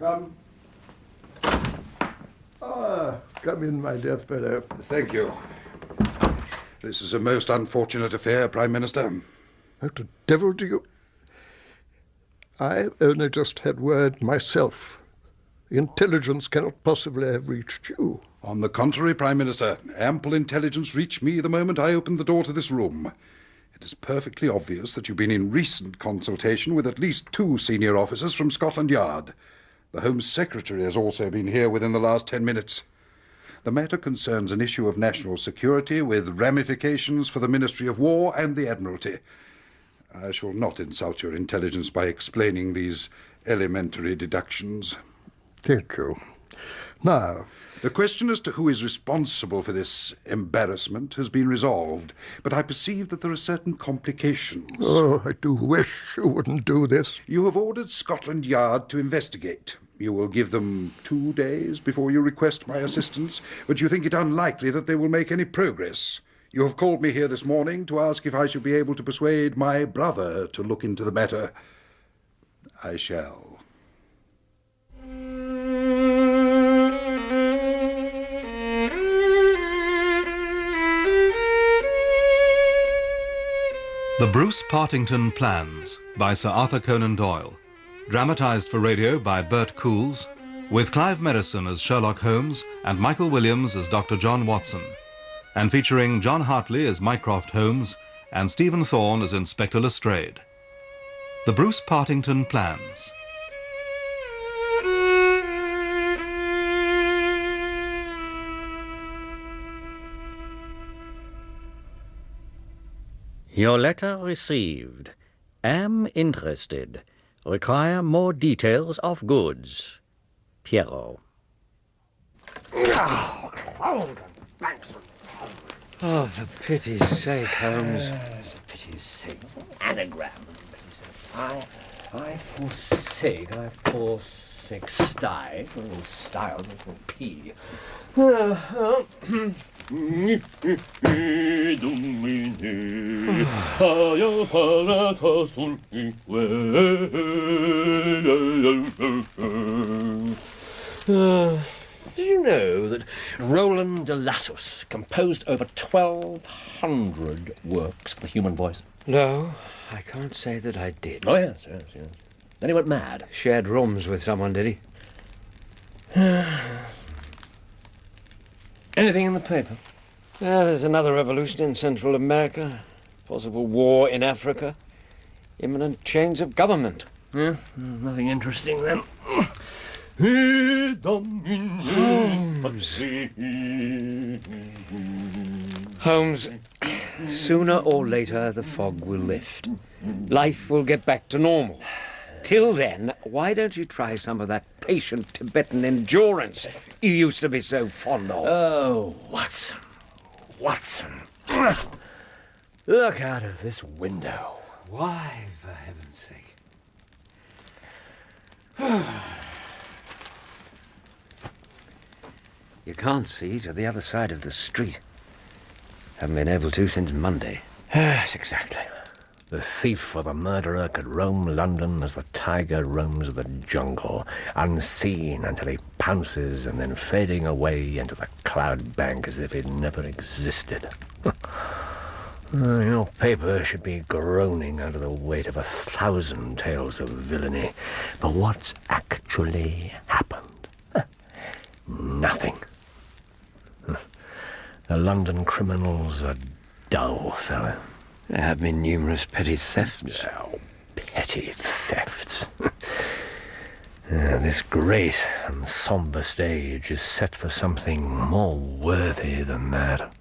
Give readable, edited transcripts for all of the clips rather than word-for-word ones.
Come. Come in, my dear fellow. Thank you. This is a most unfortunate affair, Prime Minister. What the devil do you... I only just had word myself. The intelligence cannot possibly have reached you. On the contrary, Prime Minister, ample intelligence reached me the moment I opened the door to this room. It is perfectly obvious that you've been in recent consultation with at least 2 senior officers from Scotland Yard. The Home Secretary has also been here within the last 10 minutes. The matter concerns an issue of national security with ramifications for the Ministry of War and the Admiralty. I shall not insult your intelligence by explaining these elementary deductions. Thank you. Now, the question as to who is responsible for this embarrassment has been resolved, but I perceive that there are certain complications. oh, I do wish you wouldn't do this. You have ordered Scotland Yard to investigate. You will give them 2 days before you request my assistance, but you think it unlikely that they will make any progress. You have called me here this morning to ask if I should be able to persuade my brother to look into the matter. I shall. The Bruce-Partington Plans by Sir Arthur Conan Doyle. Dramatised for radio by Bert Coules, with Clive Merrison as Sherlock Holmes and Michael Williams as Dr. John Watson, and featuring John Hartley as Mycroft Holmes and Stephen Thorne as Inspector Lestrade. The Bruce-Partington Plans. Your letter received. Am interested. Require more details of goods. Pierrot. Oh, for pity's sake, Holmes. For pity's sake. Anagram. I forsake. Style. Style with a P. Did you know that Roland de Lassus composed over 1,200 works for the human voice? No, I can't say that I did. Oh, yes. Then he went mad. Shared rooms with someone, did he? Anything in the paper? There's another revolution in Central America. Possible war in Africa. Imminent change of government. Yeah, nothing interesting then. Holmes, sooner or later the fog will lift. Life will get back to normal. Till then, why don't you try some of that patient Tibetan endurance you used to be so fond of? Oh, Watson. Look out of this window. Why, for heaven's sake? You can't see to the other side of the street. Haven't been able to since Monday. Yes, exactly. The thief or the murderer could roam London as the tiger roams the jungle, unseen until he pounces and then fading away into the cloud bank as if it never existed. Your paper should be groaning under the weight of 1,000 tales of villainy. But what's actually happened? Nothing. The London criminals are dull, fellow. There have been numerous petty thefts. Oh, petty thefts. This great and sombre stage is set for something more worthy than that.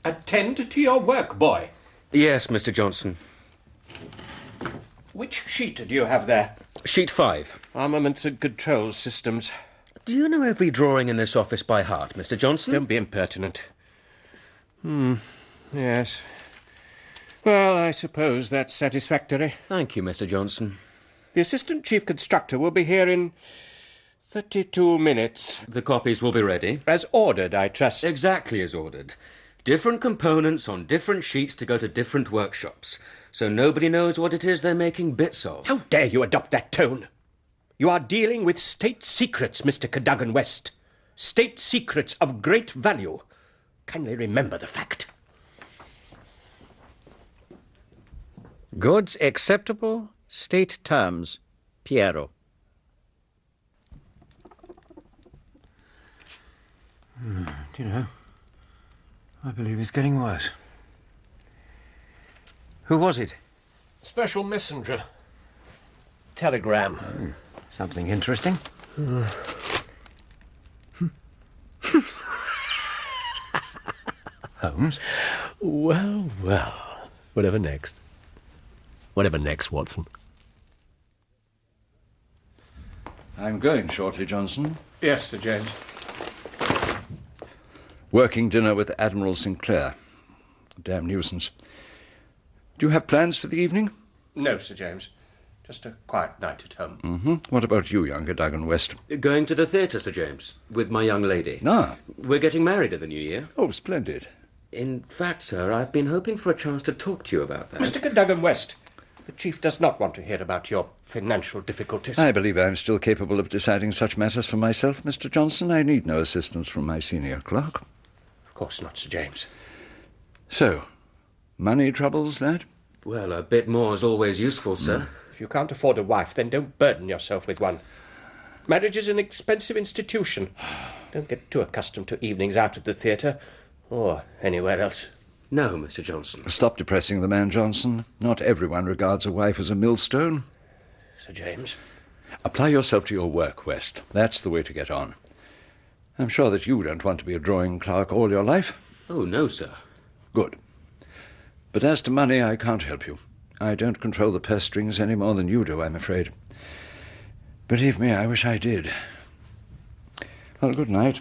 Attend to your work, boy. Yes, Mr. Johnson. Which sheet do you have there? Sheet 5. Armaments and control systems. Do you know every drawing in this office by heart, Mr. Johnson? Don't be impertinent. Yes. Well, I suppose that's satisfactory. Thank you, Mr. Johnson. The assistant chief constructor will be here in 32 minutes. The copies will be ready. As ordered, I trust. Exactly as ordered. Different components on different sheets to go to different workshops, so nobody knows what it is they're making bits of. How dare you adopt that tone? You are dealing with state secrets, Mr. Cadogan West. State secrets of great value. Kindly remember the fact. Goods acceptable, state terms. Piero. Do you know, I believe it's getting worse. Who was it? Special messenger. Telegram. Something interesting? Holmes? Well, well. Whatever next. Whatever next, Watson. I'm going shortly, Johnson. Yes, Sir James. Working dinner with Admiral Sinclair. Damn nuisance. Do you have plans for the evening? No, Sir James. Just a quiet night at home. What about you, younger Duggan West? Going to the theatre, Sir James, with my young lady. Ah. We're getting married in the new year. Oh, splendid. In fact, sir, I've been hoping for a chance to talk to you about that. Mr. Cadogan West, the Chief does not want to hear about your financial difficulties. I believe I'm still capable of deciding such matters for myself, Mr. Johnson. I need no assistance from my senior clerk. Of course not, Sir James. So, money troubles, lad? Well, a bit more is always useful, sir. If you can't afford a wife, then don't burden yourself with one. Marriage is an expensive institution. Don't get too accustomed to evenings out at the theatre or anywhere else. No, Mr. Johnson. Stop depressing the man, Johnson. Not everyone regards a wife as a millstone. Sir James? Apply yourself to your work, West. That's the way to get on. I'm sure that you don't want to be a drawing clerk all your life. Oh, no, sir. Good. But as to money, I can't help you. I don't control the purse strings any more than you do, I'm afraid. Believe me, I wish I did. Well, good night.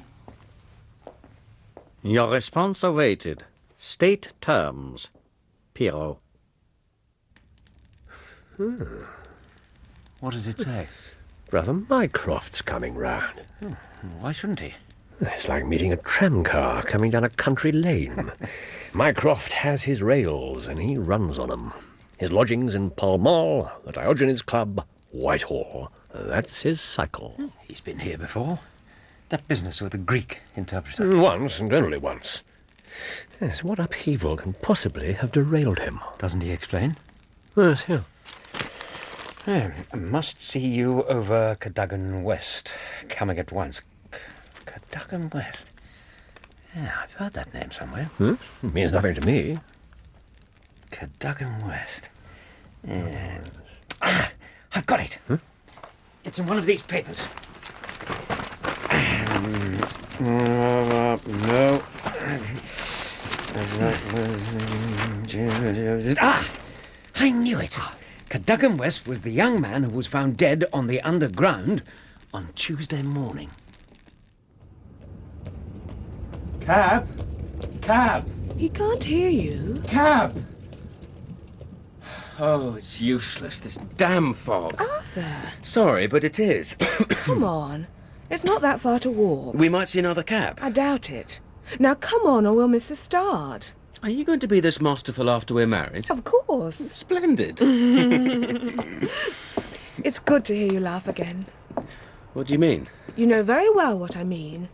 Your response awaited. State terms. Piero. What does it say? Brother Mycroft's coming round. Why shouldn't he? It's like meeting a tramcar coming down a country lane. Mycroft has his rails, and he runs on 'em. His lodgings in Pall Mall, the Diogenes Club, Whitehall. That's his cycle. He's been here before. That business with the Greek interpreter. Once, and only once. Yes, what upheaval can possibly have derailed him? Doesn't he explain? Yes, yeah. I must see you over Cadogan West. Coming at once. Cadogan West. Yeah, I've heard that name somewhere. It means nothing to me. Cadogan West. I've got it. It's in one of these papers. No. I knew it. Cadogan West was the young man who was found dead on the underground on Tuesday morning. Cab? Cab? He can't hear you. Cab! Oh, it's useless, this damn fog. Arthur! Sorry, but it is. Come on. It's not that far to walk. We might see another cab. I doubt it. Now come on or we'll miss the start. Are you going to be this masterful after we're married? Of course. Splendid. It's good to hear you laugh again. What do you mean? You know very well what I mean.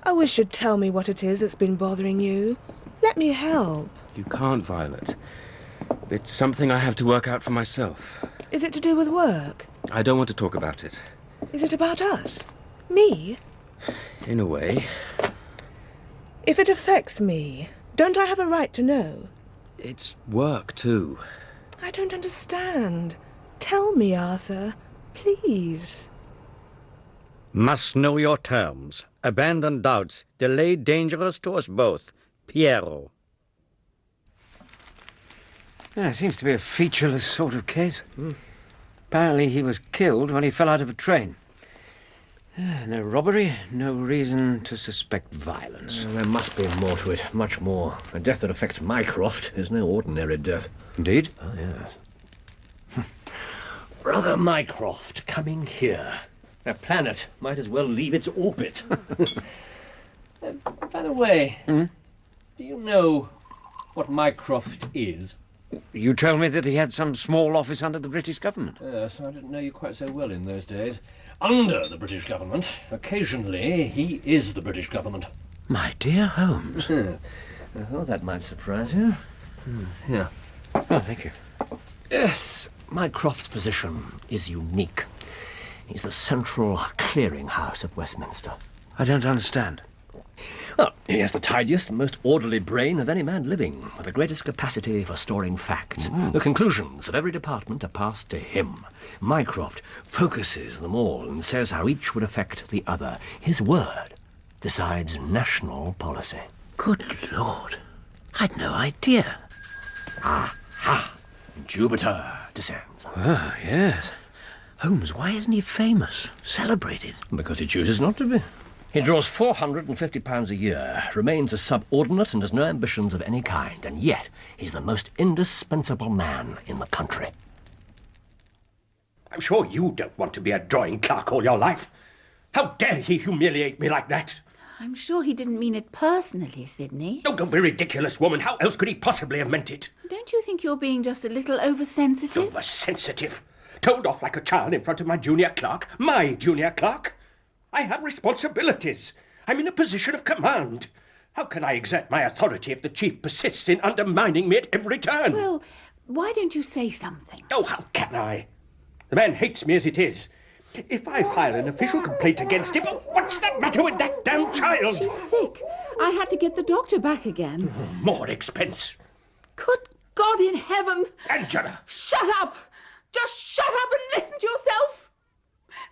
I wish you'd tell me what it is that's been bothering you. Let me help. You can't, Violet. It's something I have to work out for myself. Is it to do with work? I don't want to talk about it. Is it about us? Me? In a way. If it affects me, don't I have a right to know? It's work, too. I don't understand. Tell me, Arthur. Please. Must know your terms. Abandon doubts. Delay dangerous to us both. Piero. Yeah, it seems to be a featureless sort of case. Apparently he was killed when he fell out of a train. No robbery, no reason to suspect violence. There must be more to it, much more. A death that affects Mycroft is no ordinary death. Indeed? Oh, yes. Brother Mycroft coming here. A planet might as well leave its orbit. By the way, do you know what Mycroft is? You told me that he had some small office under the British government. Yes, I didn't know you quite so well in those days. Under the British government. Occasionally, he is the British government. My dear Holmes. I thought that might surprise you. Here. Oh, thank you. Yes, Mycroft's position is unique. He's the central clearinghouse of Westminster. I don't understand. Well, he has the tidiest and most orderly brain of any man living, with the greatest capacity for storing facts. The conclusions of every department are passed to him. Mycroft focuses them all and says how each would affect the other. His word decides national policy. Good Lord. I'd no idea. Aha! Jupiter descends. Ah, yes. Holmes, why isn't he famous, celebrated? Because he chooses not to be. He draws £450 a year, remains a subordinate and has no ambitions of any kind, and yet he's the most indispensable man in the country. I'm sure you don't want to be a drawing clerk all your life. How dare he humiliate me like that? I'm sure he didn't mean it personally, Sidney. Oh, don't be ridiculous, woman. How else could he possibly have meant it? Don't you think you're being just a little oversensitive? Oversensitive? Told off like a child in front of my junior clerk? My junior clerk? I have responsibilities. I'm in a position of command. How can I exert my authority if the chief persists in undermining me at every turn? Well, why don't you say something? Oh, how can I? The man hates me as it is. If I file an official complaint against him, what's the matter with that damn child? She's sick. I had to get the doctor back again. More expense. Good God in heaven! Angela! Shut up! Just shut up and listen to yourself!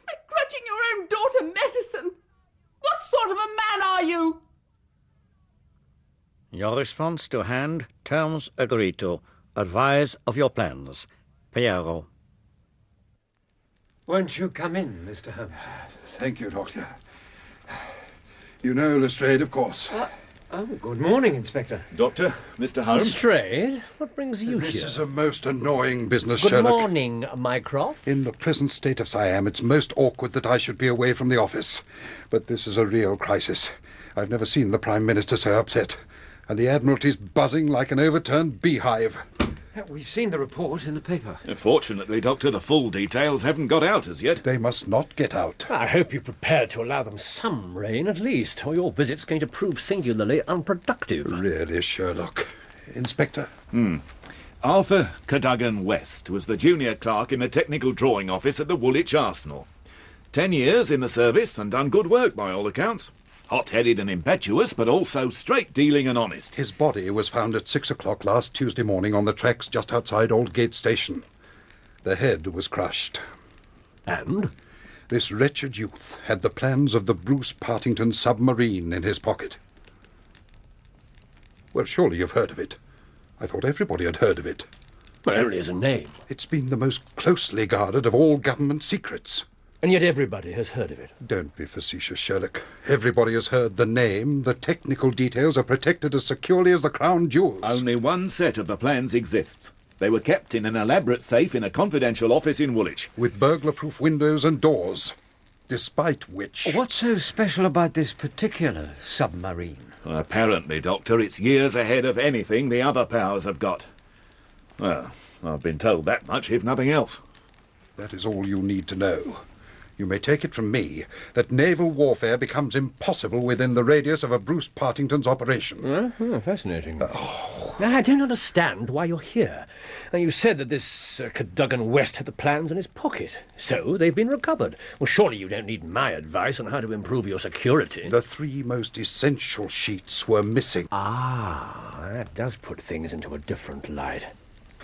Begrudging your own daughter medicine! What sort of a man are you? Your response to hand, terms agreed to. Advise of your plans. Piero. Won't you come in, Mr. Holmes? Thank you, Doctor. You know Lestrade, of course. Good morning, Inspector. Doctor, Mr. Holmes. Lestrade, what brings you This here? is a most annoying business, Good Sherlock. morning, Mycroft. In the present state of Siam, it's most awkward that I should be away from the office. But this is a real crisis. I've never seen the Prime Minister so upset. And the Admiralty's buzzing like an overturned beehive. We've seen the report in the paper. Fortunately, Doctor, the full details haven't got out as yet. They must not get out. I hope you're prepared to allow them some rain at least, or your visit's going to prove singularly unproductive. Really, Sherlock. Inspector? Arthur Cadogan West was the junior clerk in the technical drawing office at the Woolwich Arsenal. 10 years in the service and done good work by all accounts. Hot-headed and impetuous, but also straight-dealing and honest. His body was found at 6 o'clock last Tuesday morning on the tracks just outside Aldgate Station. The head was crushed. And? This wretched youth had the plans of the Bruce-Partington submarine in his pocket. Well, surely you've heard of it. I thought everybody had heard of it. Well, only as a name. It's been the most closely guarded of all government secrets. And yet everybody has heard of it. Don't be facetious, Sherlock. Everybody has heard the name. The technical details are protected as securely as the crown jewels. Only one set of the plans exists. They were kept in an elaborate safe in a confidential office in Woolwich. With burglar-proof windows and doors. Despite which... What's so special about this particular submarine? Apparently, Doctor, it's years ahead of anything the other powers have got. Well, I've been told that much, if nothing else. That is all you need to know. You may take it from me that naval warfare becomes impossible within the radius of a Bruce-Partington's operation. Fascinating. I don't understand why you're here. You said that this Cadogan West had the plans in his pocket, so they've been recovered. Well, surely you don't need my advice on how to improve your security. The 3 most essential sheets were missing. That does put things into a different light.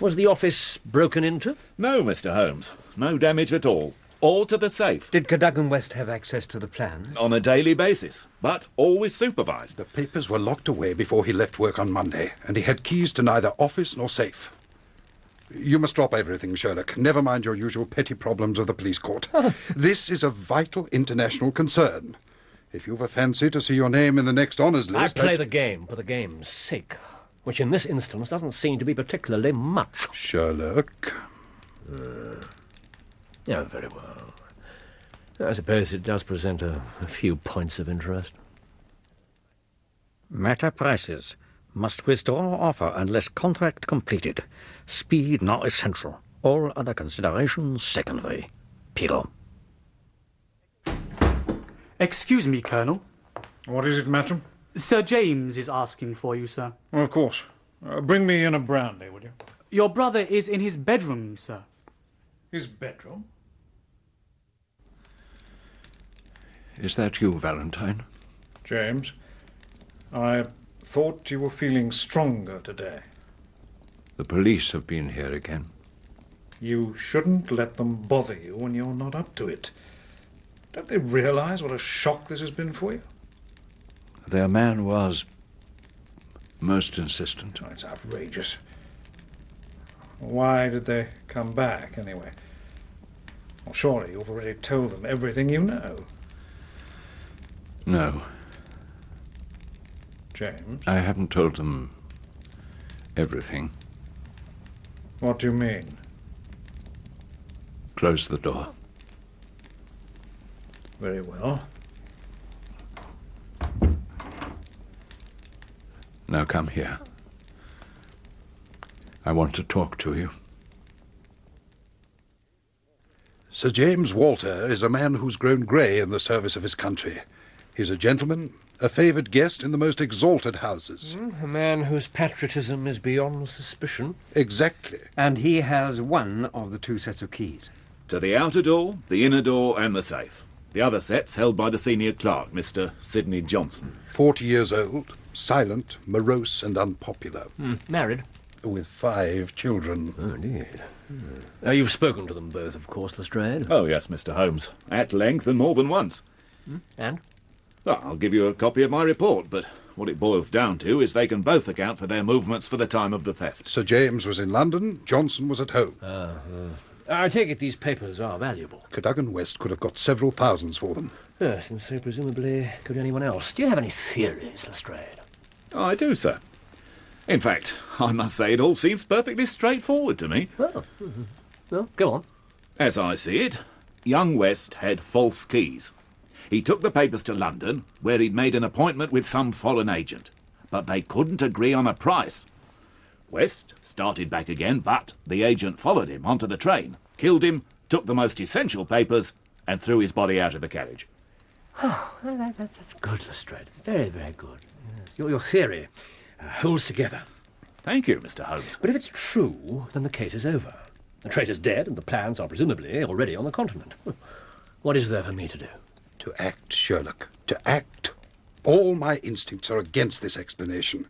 Was the office broken into? No, Mr. Holmes. No damage at all. All to the safe. Did Cadogan West have access to the plan? On a daily basis, but always supervised. The papers were locked away before he left work on Monday, and he had keys to neither office nor safe. You must drop everything, Sherlock. Never mind your usual petty problems of the police court. This is a vital international concern. If you've a fancy to see your name in the next honours list... I play the game for the game's sake, which in this instance doesn't seem to be particularly much. Sherlock... Yeah, very well. I suppose it does present a few points of interest. Matter prices. Must withdraw offer unless contract completed. Speed not essential. All other considerations secondary. Piro. Excuse me, Colonel. What is it, madam? Sir James is asking for you, sir. Well, of course. Bring me in a brandy, would you? Your brother is in his bedroom, sir. His bedroom? Is that you, Valentine? James, I thought you were feeling stronger today. The police have been here again. You shouldn't let them bother you when you're not up to it. Don't they realize what a shock this has been for you? Their man was most insistent. Oh, it's outrageous. Why did they come back, anyway? Well, surely you've already told them everything you know. No. James? I haven't told them everything. What do you mean? Close the door. Very well. Now come here. I want to talk to you. Sir James Walter is a man who's grown grey in the service of his country. He's a gentleman, a favoured guest in the most exalted houses. A man whose patriotism is beyond suspicion. Exactly. And he has one of the two sets of keys. To the outer door, the inner door, and the safe. The other set's held by the senior clerk, Mr. Sidney Johnson. 40 years old, silent, morose, and unpopular. Married? With 5 children. Oh, indeed. You've spoken to them both, of course, Lestrade. Oh, yes, Mr. Holmes. At length and more than once. And? Well, I'll give you a copy of my report, but what it boils down to is they can both account for their movements for the time of the theft. Sir James was in London, Johnson was at home. I take it these papers are valuable. Cadogan West could have got several thousands for them. Yes, and so presumably could anyone else. Do you have any theories, Lestrade? I do, sir. In fact, I must say it all seems perfectly straightforward to me. Well, go on. As I see it, young West had false keys. He took the papers to London, where he'd made an appointment with some foreign agent, but they couldn't agree on a price. West started back again, but the agent followed him onto the train, killed him, took the most essential papers, and threw his body out of the carriage. Oh, that's good, Lestrade. Very, very good. Yes. Your theory holds together. Thank you, Mr. Holmes. But if it's true, then the case is over. The traitor's dead, and the plans are presumably already on the continent. What is there for me to do? To act, Sherlock. To act. All my instincts are against this explanation.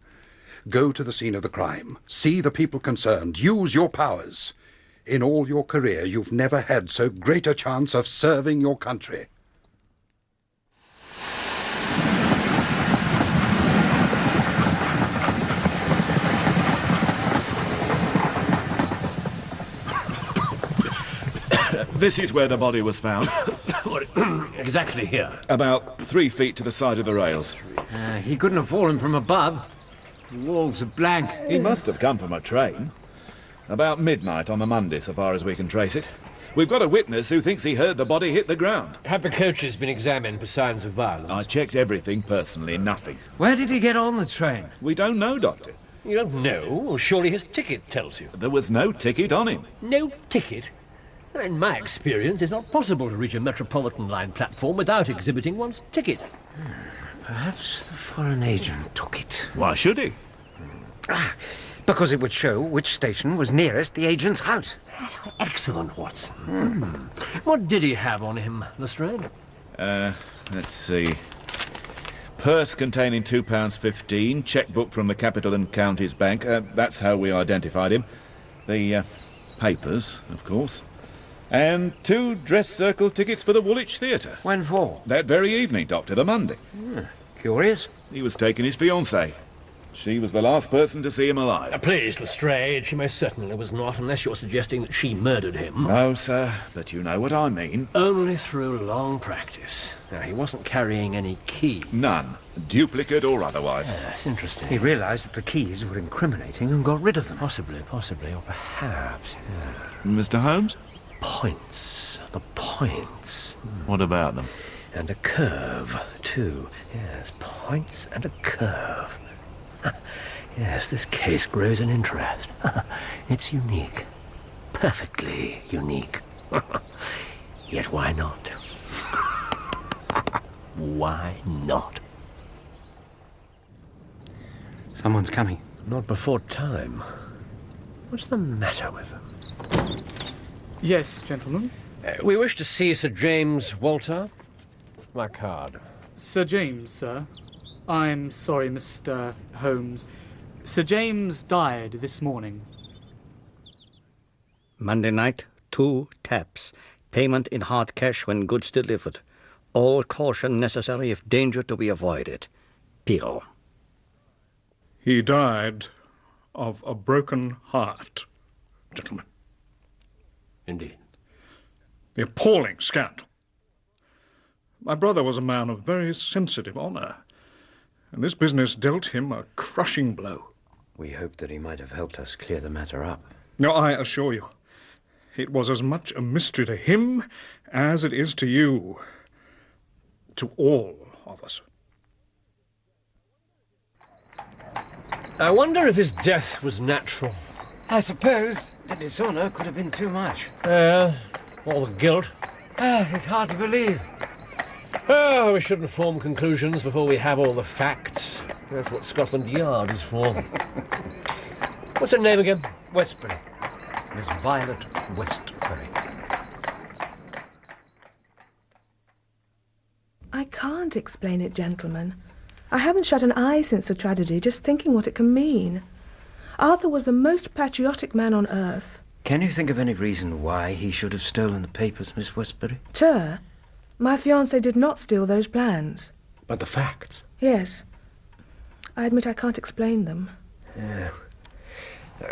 Go to the scene of the crime. See the people concerned. Use your powers. In all your career, you've never had so great a chance of serving your country. This is where the body was found. Exactly here. About 3 feet to the side of the rails. He couldn't have fallen from above. The walls are blank. He must have come from a train. About midnight on the Monday, so far as we can trace it. We've got a witness who thinks he heard the body hit the ground. Have the coaches been examined for signs of violence? I checked everything personally, nothing. Where did he get on the train? We don't know, Doctor. You don't know? Well, surely his ticket tells you. There was no ticket on him. No ticket? In my experience, it's not possible to reach a Metropolitan line platform without exhibiting one's ticket. Perhaps the foreign agent took it. Why should he? Because it would show which station was nearest the agent's house. Excellent, Watson. What did he have on him, Lestrade? Let's see. Purse containing £2.15, chequebook from the Capital and Counties Bank. That's how we identified him. The papers, of course. And 2 dress circle tickets for the Woolwich Theatre. When for? That very evening, Doctor, the Monday. Curious. He was taking his fiancée. She was the last person to see him alive. Please, Lestrade, she most certainly was not, unless you're suggesting that she murdered him. No, sir, but you know what I mean. Only through long practice. Now, he wasn't carrying any key. None. Duplicate or otherwise. That's interesting. He realised that the keys were incriminating and got rid of them. Possibly, or perhaps. Mr. Holmes? Points. the points. What about them? And a curve, too. Yes, points and a curve. Yes, this case grows in interest. It's unique. Perfectly unique. Yet why not? Why not? Someone's coming. Not before time. What's the matter with them? Yes, gentlemen. We wish to see Sir James Walter. My card. Sir James, sir. I'm sorry, Mr. Holmes. Sir James died this morning. Monday night, 2 taps. Payment in hard cash when goods delivered. All caution necessary if danger to be avoided. Piro. He died of a broken heart, gentlemen. Indeed. The appalling scandal. My brother was a man of very sensitive honour, and this business dealt him a crushing blow. We hoped that he might have helped us clear the matter up. No, I assure you, it was as much a mystery to him as it is to you, to all of us. I wonder if his death was natural. I suppose the dishonour could have been too much. All the guilt. It's hard to believe. Oh, we shouldn't form conclusions before we have all the facts. That's what Scotland Yard is for. What's her name again? Westbury. Miss Violet Westbury. I can't explain it, gentlemen. I haven't shut an eye since the tragedy, just thinking what it can mean. Arthur was the most patriotic man on earth. Can you think of any reason why he should have stolen the papers, Miss Westbury? Sir, my fiancé did not steal those plans. But the facts? Yes. I admit I can't explain them. Yeah.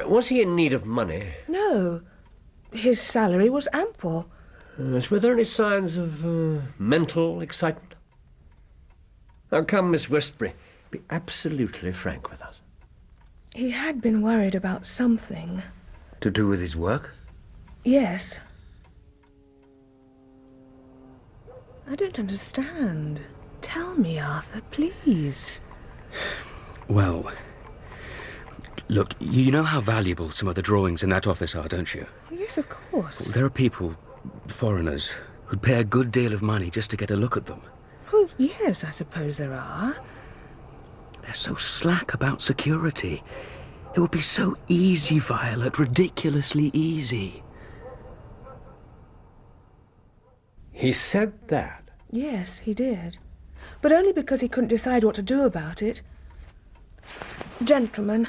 Was he in need of money? No. His salary was ample. Were there any signs of mental excitement? Now come, Miss Westbury, be absolutely frank with us. He had been worried about something. To do with his work? Yes. I don't understand. Tell me, Arthur, please. Well, look, you know how valuable some of the drawings in that office are, don't you? Yes, of course. There are people, foreigners, who'd pay a good deal of money just to get a look at them. Well, yes, I suppose there are. They're so slack about security. It would be so easy, Violet, ridiculously easy. He said that? Yes, he did. But only because he couldn't decide what to do about it. Gentlemen,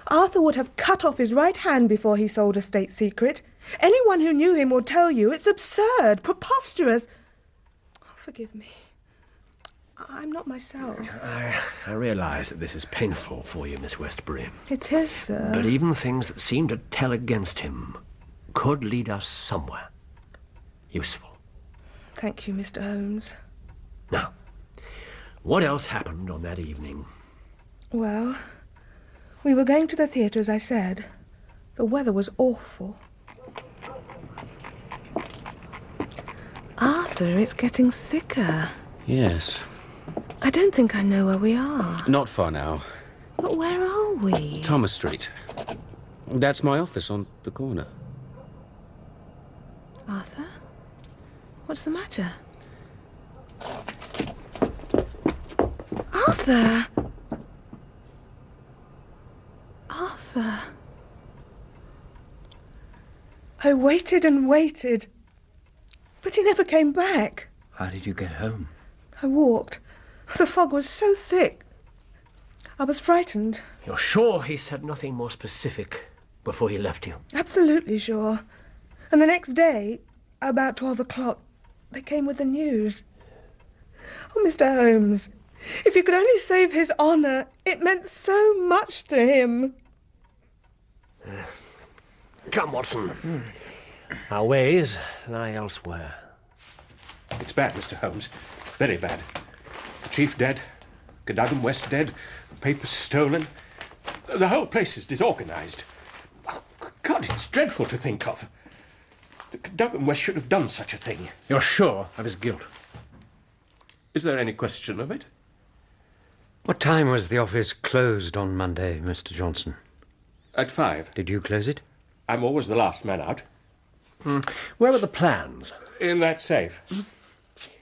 Arthur would have cut off his right hand before he sold a state secret. Anyone who knew him will tell you it's absurd, preposterous. Oh, forgive me. I'm not myself. I realise that this is painful for you, Miss Westbury. It is, sir. But even things that seem to tell against him could lead us somewhere useful. Thank you, Mr. Holmes. Now, what else happened on that evening? Well, we were going to the theatre, as I said. The weather was awful. Arthur, it's getting thicker. Yes. I don't think I know where we are. Not far now. But where are we? Thomas Street. That's my office on the corner. Arthur? What's the matter? Arthur! Arthur! I waited and waited, but he never came back. How did you get home? I walked. The fog was so thick. I was frightened. You're sure he said nothing more specific before he left you? Absolutely sure. And the next day, about 12 o'clock, they came with the news. Oh, Mr. Holmes, if you could only save his honour, it meant so much to him. Come, Watson. Our ways lie elsewhere. It's bad, Mr. Holmes. Very bad. The chief dead, Cadogan West dead, papers stolen. The whole place is disorganised. Oh, God, it's dreadful to think of. Cadogan West should have done such a thing. You're sure of his guilt? Is there any question of it? What time was the office closed on Monday, Mr. Johnson? At 5. Did you close it? I'm always the last man out. Where are the plans? In that safe.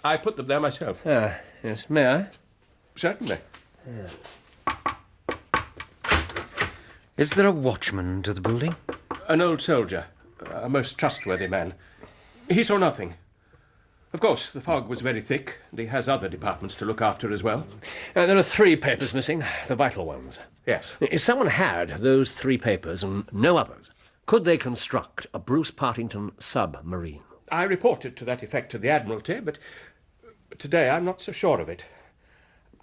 I put them there myself. Yes. May I? Certainly. Is there a watchman to the building? An old soldier. A most trustworthy man. He saw nothing. Of course, the fog was very thick, and he has other departments to look after as well. There are 3 papers missing, the vital ones. Yes. If someone had those 3 papers and no others, could they construct a Bruce-Partington submarine? I reported to that effect to the Admiralty, but today I'm not so sure of it.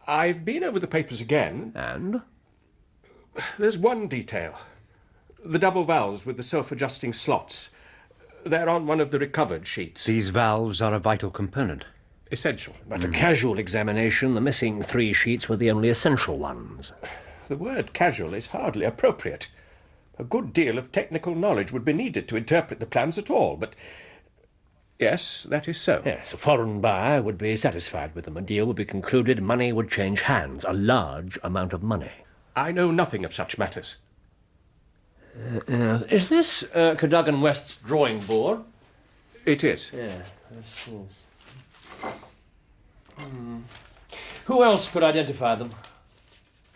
I've been over the papers again. And? There's one detail. The double valves with the self-adjusting slots. They're on one of the recovered sheets. These valves are a vital component. Essential. But a casual examination, the missing 3 sheets were the only essential ones. The word casual is hardly appropriate. A good deal of technical knowledge would be needed to interpret the plans at all, but... Yes, that is so. Yes, a foreign buyer would be satisfied with them. A deal would be concluded, money would change hands. A large amount of money. I know nothing of such matters. Is this Cadogan West's drawing board? It is. Yeah. Who else could identify them?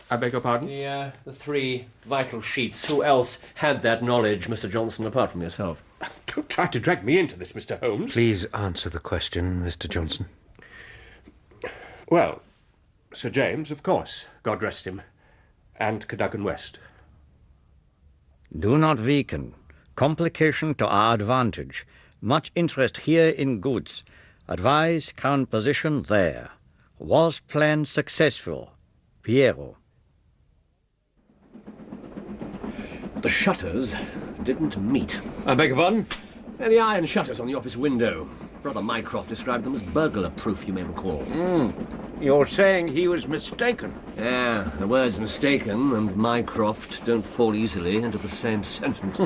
I beg your pardon? The 3 vital sheets. Who else had that knowledge, Mr. Johnson, apart from yourself? Don't try to drag me into this, Mr. Holmes. Please answer the question, Mr. Johnson. Well, Sir James, of course, God rest him, and Cadogan West. Do not weaken. Complication to our advantage. Much interest here in goods. Advise current position there. Was plan successful? Piero. The shutters didn't meet. I beg your pardon? The iron shutters on the office window. Brother Mycroft described them as burglar-proof, you may recall. You're saying he was mistaken? Yeah, the words mistaken and Mycroft don't fall easily into the same sentence.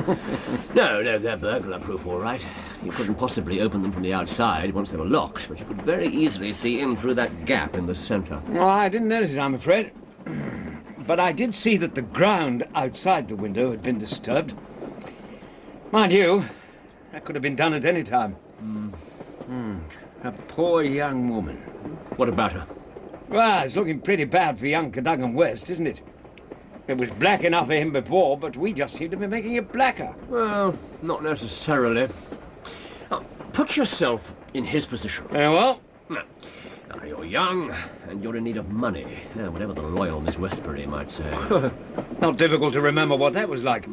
No, they're burglar-proof, all right. You couldn't possibly open them from the outside once they were locked, but you could very easily see in through that gap in the centre. Well, I didn't notice it, I'm afraid. But I did see that the ground outside the window had been disturbed. Mind you, that could have been done at any time. A poor young woman. What about her? Well, it's looking pretty bad for young Cadogan West, isn't it? It was black enough for him before, but we just seem to be making it blacker. Well, not necessarily. Now, put yourself in his position. Well? Now, you're young, and you're in need of money. Whatever the loyal Miss Westbury might say. Not difficult to remember what that was like.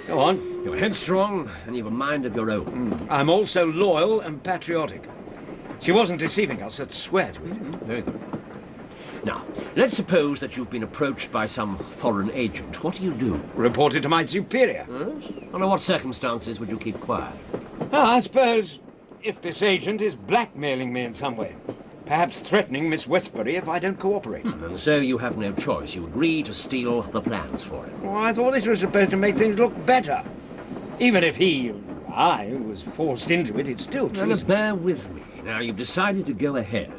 Go on. You're headstrong, and you've a mind of your own. I'm also loyal and patriotic. She wasn't deceiving us, I'd swear to it. Very good. Now, let's suppose that you've been approached by some foreign agent. What do? Report it to my superior. Under what circumstances would you keep quiet? I suppose if this agent is blackmailing me in some way. Perhaps threatening Miss Westbury if I don't cooperate. And so you have no choice. You agree to steal the plans for him. Well, I thought this was supposed to make things look better. Even if I was forced into it, it's still treason. Now, bear with me. Now, you've decided to go ahead.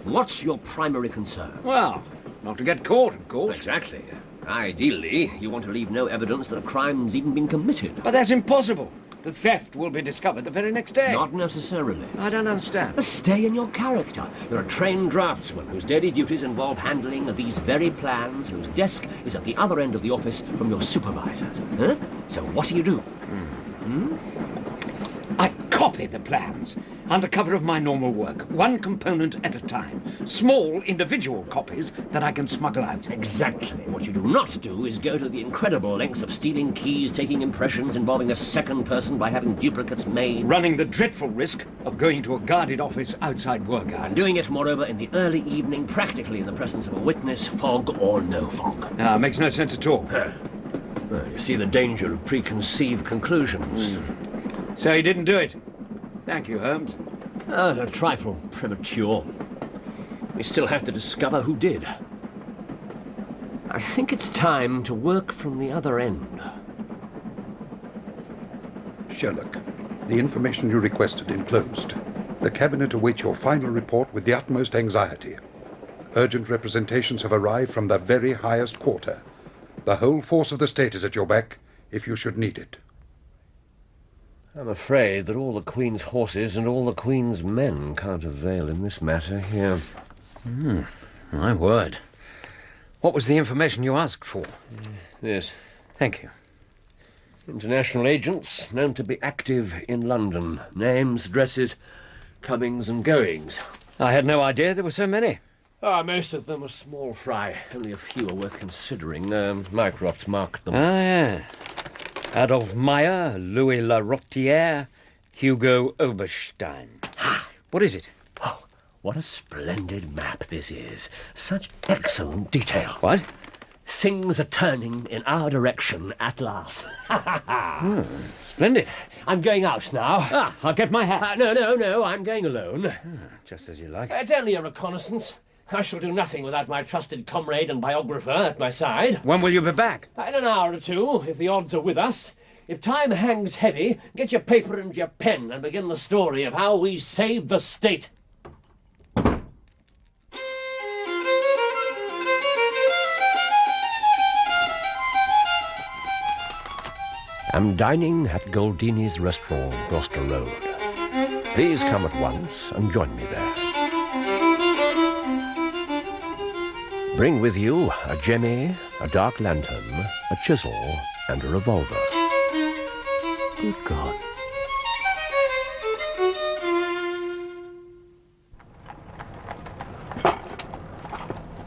What's your primary concern? Well, not to get caught, of course. Exactly. Ideally, you want to leave no evidence that a crime's even been committed. But that's impossible. The theft will be discovered the very next day. Not necessarily. I don't understand. Stay in your character. You're a trained draftsman whose daily duties involve handling these very plans, whose desk is at the other end of the office from your supervisors. So what do? I copy the plans under cover of my normal work, one component at a time. Small individual copies that I can smuggle out. Exactly. What you do not do is go to the incredible lengths of stealing keys, taking impressions, involving a second person by having duplicates made. Running the dreadful risk of going to a guarded office outside work hours. And doing it, moreover, in the early evening, practically in the presence of a witness, fog or no fog. Makes no sense at all. Well, you see the danger of preconceived conclusions. So he didn't do it. Thank you, Holmes. A trifle premature. We still have to discover who did. I think it's time to work from the other end. Sherlock, The information you requested enclosed. The Cabinet awaits your final report with the utmost anxiety. Urgent representations have arrived from the very highest quarter. The whole force of the state is at your back, if you should need it. I'm afraid that all the Queen's horses and all the Queen's men can't avail in this matter here. My word. What was the information you asked for? This. Thank you. International agents known to be active in London. Names, addresses, comings and goings. I had no idea there were so many. Most of them are small fry. Only a few are worth considering. Mycroft's marked them. Yeah. Adolphe Meyer, Louis Larotière, Hugo Oberstein. What is it? Oh, what a splendid map this is. Such excellent detail. What? Things are turning in our direction at last. Splendid. I'm going out now. I'll get my hat. No, I'm going alone. Just as you like. It's only a reconnaissance. I shall do nothing without my trusted comrade and biographer at my side. When will you be back? In an hour or two, if the odds are with us. If time hangs heavy, get your paper and your pen and begin the story of how we saved the state. I'm dining at Goldini's restaurant, Gloucester Road. Please come at once and join me there. Bring with you a jemmy, a dark lantern, a chisel, and a revolver. Good God.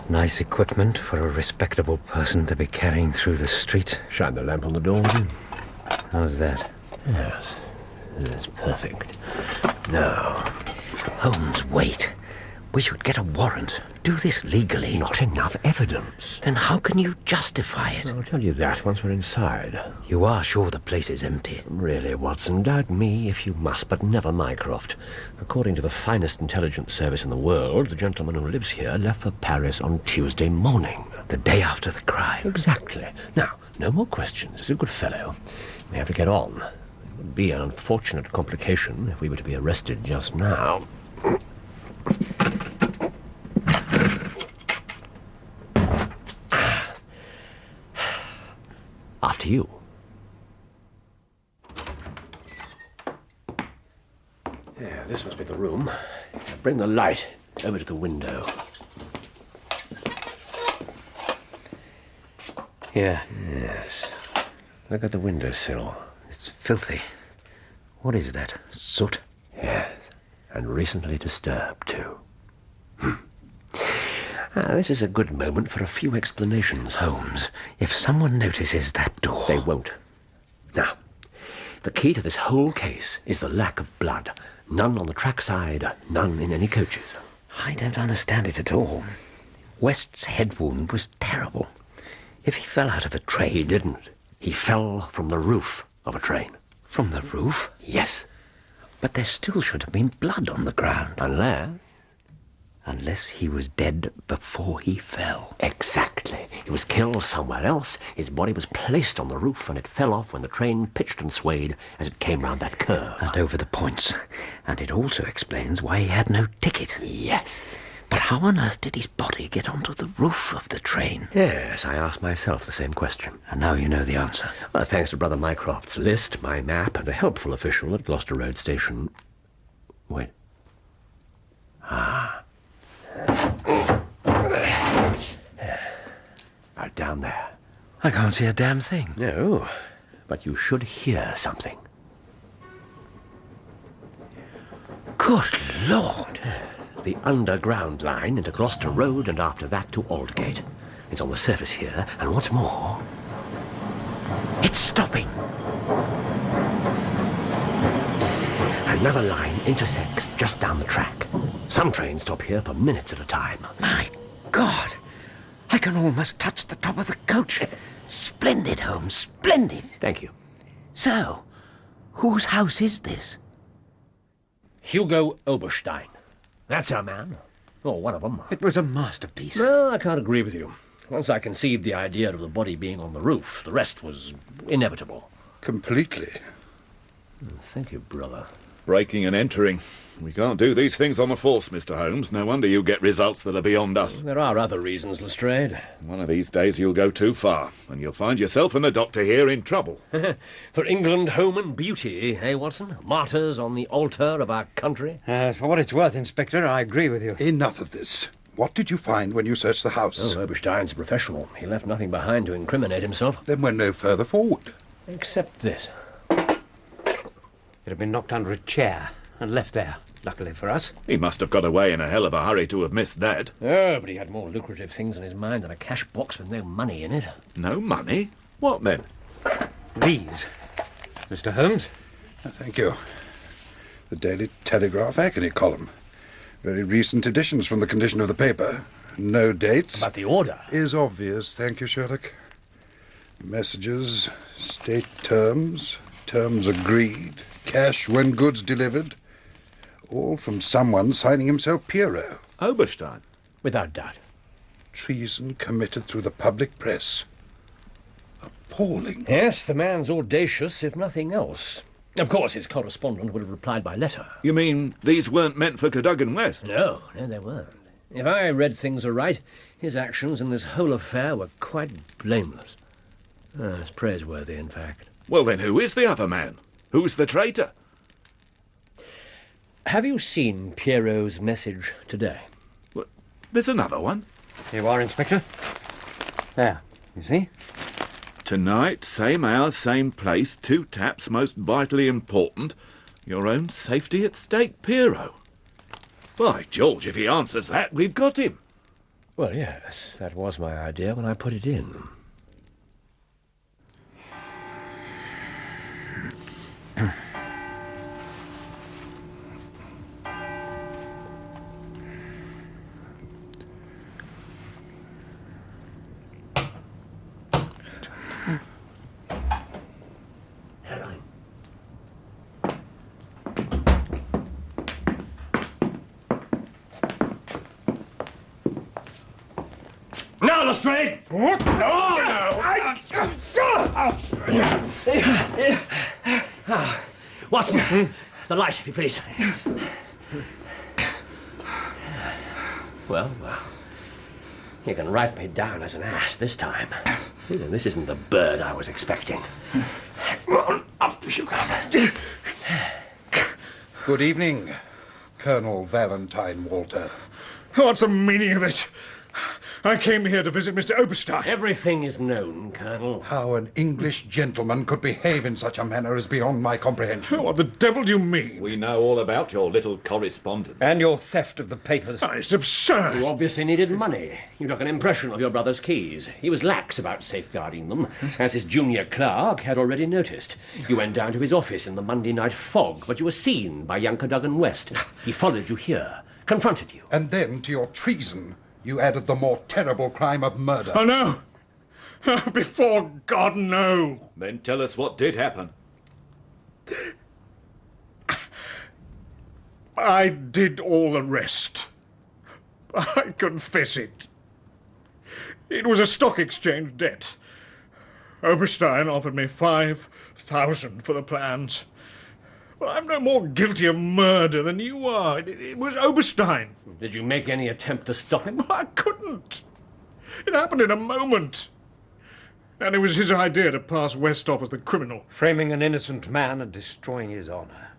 Nice equipment for a respectable person to be carrying through the street. Shine the lamp on the door, will you? How's that? Yes, that's perfect. Now, Holmes, wait. We should get a warrant. Do this legally. Not enough evidence. Then how can you justify it? I'll tell you that once we're inside. You are sure the place is empty? Really, Watson, doubt me if you must, but never Mycroft. According to the finest intelligence service in the world, the gentleman who lives here left for Paris on Tuesday morning. The day after the crime? Exactly. Now, no more questions. He's a good fellow. We have to get on. It would be an unfortunate complication if we were to be arrested just now. After you. Yeah, this must be the room. Now bring the light over to the window. Here. Yes. Look at the windowsill. It's filthy. What is that? Soot? Yes. And recently disturbed, too. This is a good moment for a few explanations, Holmes. If someone notices that door... They won't. Now, the key to this whole case is the lack of blood. None on the trackside, none in any coaches. I don't understand it at all. West's head wound was terrible. If he fell out of a train... He didn't. He fell from the roof of a train. From the roof? Yes. But there still should have been blood on the ground. Unless he was dead before he fell. Exactly. He was killed somewhere else. His body was placed on the roof and it fell off when the train pitched and swayed as it came round that curve. And over the points. And it also explains why he had no ticket. Yes. But how on earth did his body get onto the roof of the train? Yes, I asked myself the same question. And now you know the answer. Well, thanks to Brother Mycroft's list, my map, and a helpful official at Gloucester Road Station. Wait. Right down there. I can't see a damn thing. No, but you should hear something. Good Lord! The underground line into Gloucester Road and after that to Aldgate. It's on the surface here, and what's more... It's stopping. Another line intersects just down the track. Some trains stop here for minutes at a time. My God! I can almost touch the top of the coach. Splendid, Holmes, splendid. Thank you. So, whose house is this? Hugo Oberstein. That's our man. Or one of them. It was a masterpiece. No, I can't agree with you. Once I conceived the idea of the body being on the roof, the rest was inevitable. Completely. Thank you, brother. Breaking and entering. We can't do these things on the force, Mr. Holmes. No wonder you get results that are beyond us. There are other reasons, Lestrade. One of these days you'll go too far, and you'll find yourself and the doctor here in trouble. For England, home and beauty, eh, Watson? Martyrs on the altar of our country? For what it's worth, Inspector, I agree with you. Enough of this. What did you find when you searched the house? Oh, Oberstein's a professional. He left nothing behind to incriminate himself. Then we're no further forward. Except this. It had been knocked under a chair and left there, luckily for us. He must have got away in a hell of a hurry to have missed that. Oh, but he had more lucrative things in his mind than a cash box with no money in it. No money? What then? These, Mr. Holmes. Thank you. The Daily Telegraph agony column. Very recent editions from the condition of the paper. No dates. But the order is obvious, thank you, Sherlock. Messages, state terms, terms agreed, cash when goods delivered. All from someone signing himself Pierrot. Oberstein? Without doubt. Treason committed through the public press. Appalling. Yes, the man's audacious, if nothing else. Of course, his correspondent would have replied by letter. You mean these weren't meant for Cadogan West? No, they weren't. If I read things aright, his actions in this whole affair were quite blameless. It's praiseworthy, in fact. Well, then who is the other man? Who's the traitor? Have you seen Pierrot's message today? What? There's another one. Here you are, Inspector. There, you see? Tonight, same hour, same place, 2 taps, most vitally important. Your own safety at stake, Pierrot. By George, if he answers that, we've got him. Well, yes, that was my idea when I put it in. Now, Lestrade! What? Watson, the light, if you please. Well, you can write me down as an ass this time. This isn't the bird I was expecting. On, up you come. Good evening, Colonel Valentine Walter. What's the meaning of it? I came here to visit Mr. Oberstein. Everything is known, Colonel. How an English gentleman could behave in such a manner is beyond my comprehension. What the devil do you mean? We know all about your little correspondence. And your theft of the papers. Oh, it's absurd. You obviously needed money. You took an impression of your brother's keys. He was lax about safeguarding them, as his junior clerk had already noticed. You went down to his office in the Monday night fog, but you were seen by young Cadogan West. He followed you here, confronted you. And then, to your treason, you added the more terrible crime of murder. Oh, no! Oh, before God, no! Then tell us what did happen. I did all the rest. I confess it. It was a stock exchange debt. Oberstein offered me 5,000 for the plans. Well, I'm no more guilty of murder than you are. It was Oberstein. Did you make any attempt to stop him? I couldn't. It happened in a moment. And it was his idea to pass West off as the criminal. Framing an innocent man and destroying his honour.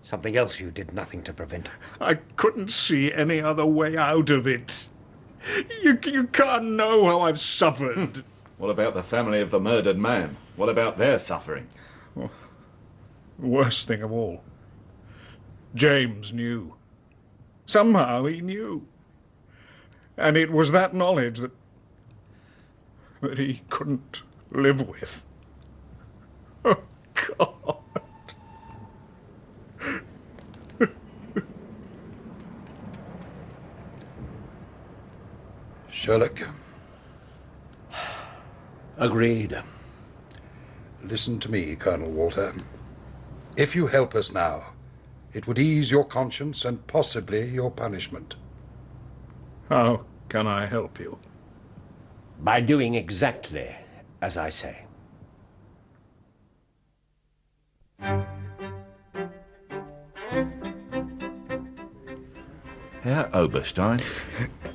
Something else you did nothing to prevent. I couldn't see any other way out of it. You can't know how I've suffered. What about the family of the murdered man? What about their suffering? Well, the worst thing of all. James knew. Somehow he knew. And it was that knowledge that he couldn't live with. Oh, God. Sherlock. Agreed. Listen to me, Colonel Walter. If you help us now, it would ease your conscience and possibly your punishment. How can I help you? By doing exactly as I say. Herr Oberstein?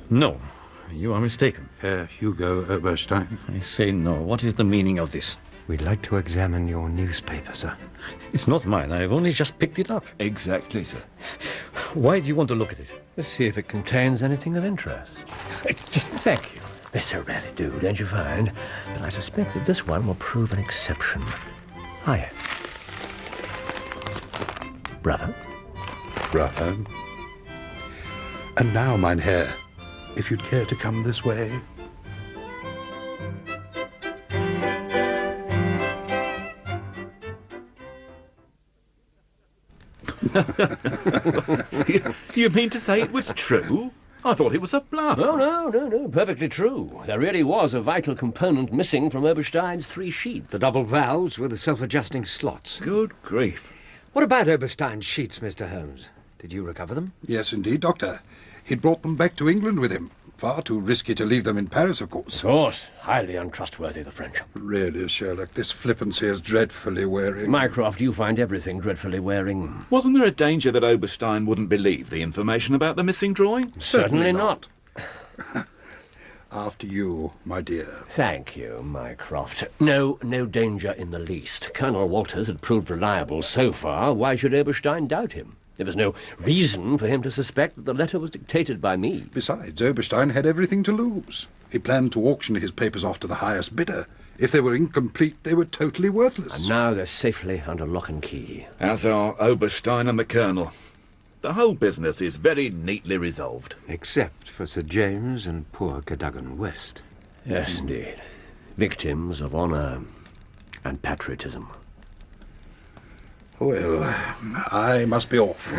No, you are mistaken. Herr Hugo Oberstein. I say no. What is the meaning of this? We'd like to examine your newspaper, sir. It's not mine. I've only just picked it up. Exactly, sir. Why do you want to look at it? Let's see if it contains anything of interest. Thank you. They so rarely do, don't you find? But I suspect that this one will prove an exception. Hiya. Brother? Brother. And now, mein Herr, if you'd care to come this way. You mean to say it was true? I thought it was a bluff. Oh, no, perfectly true. There really was a vital component missing from Oberstein's 3 sheets. The double valves with the self-adjusting slots. Good grief. What about Oberstein's sheets, Mr. Holmes? Did you recover them? Yes, indeed, Doctor. He'd brought them back to England with him. Far too risky to leave them in Paris, of course. Of course. Highly untrustworthy, the French. Really, Sherlock, this flippancy is dreadfully wearing. Mycroft, you find everything dreadfully wearing. Wasn't there a danger that Oberstein wouldn't believe the information about the missing drawing? Certainly not. After you, my dear. Thank you, Mycroft. No danger in the least. Colonel Walters had proved reliable so far. Why should Oberstein doubt him? There was no reason for him to suspect that the letter was dictated by me. Besides, Oberstein had everything to lose. He planned to auction his papers off to the highest bidder. If they were incomplete, they were totally worthless. And now they're safely under lock and key. As are Oberstein and the Colonel. The whole business is very neatly resolved. Except for Sir James and poor Cadogan West. Yes, indeed. Victims of honour and patriotism. Well, I must be off.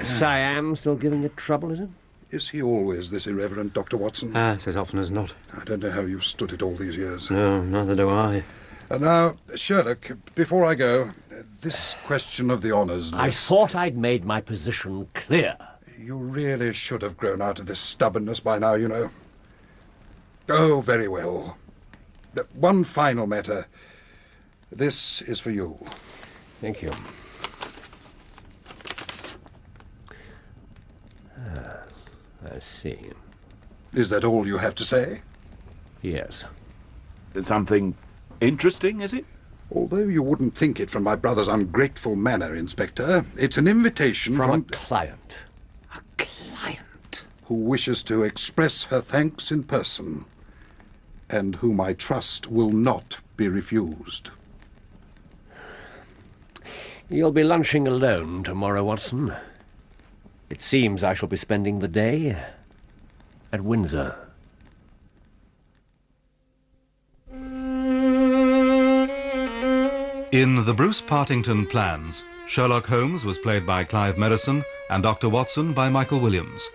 Siam still giving you trouble, is it? Is he always this irreverent, Dr. Watson? As often as not. I don't know how you've stood it all these years. No, neither do I. And now, Sherlock, before I go, this question of the honours list... I thought I'd made my position clear. You really should have grown out of this stubbornness by now, you know. Oh, very well. One final matter. This is for you. Thank you. I see. Is that all you have to say? Yes. Something interesting, is it? Although you wouldn't think it from my brother's ungrateful manner, Inspector, it's an invitation from a client. A client? Who wishes to express her thanks in person, and whom I trust will not be refused. You'll be lunching alone tomorrow, Watson. It seems I shall be spending the day at Windsor. In the Bruce-Partington plans, Sherlock Holmes was played by Clive Merrison and Dr. Watson by Michael Williams,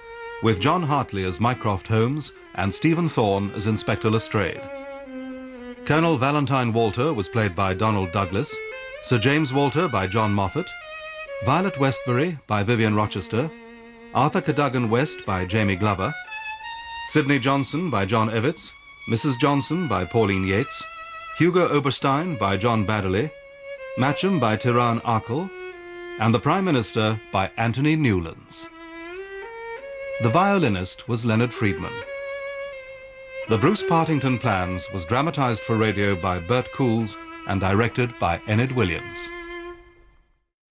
with John Hartley as Mycroft Holmes and Stephen Thorne as Inspector Lestrade. Colonel Valentine Walter was played by Donald Douglas, Sir James Walter by John Moffat, Violet Westbury by Vivian Rochester, Arthur Cadogan West by Jamie Glover, Sidney Johnson by John Evitts, Mrs. Johnson by Pauline Yates, Hugo Oberstein by John Baddeley, Matcham by Tiraan Arkell, and the Prime Minister by Anthony Newlands. The violinist was Leonard Friedman. The Bruce-Partington plans was dramatised for radio by Bert Coules and directed by Enid Williams.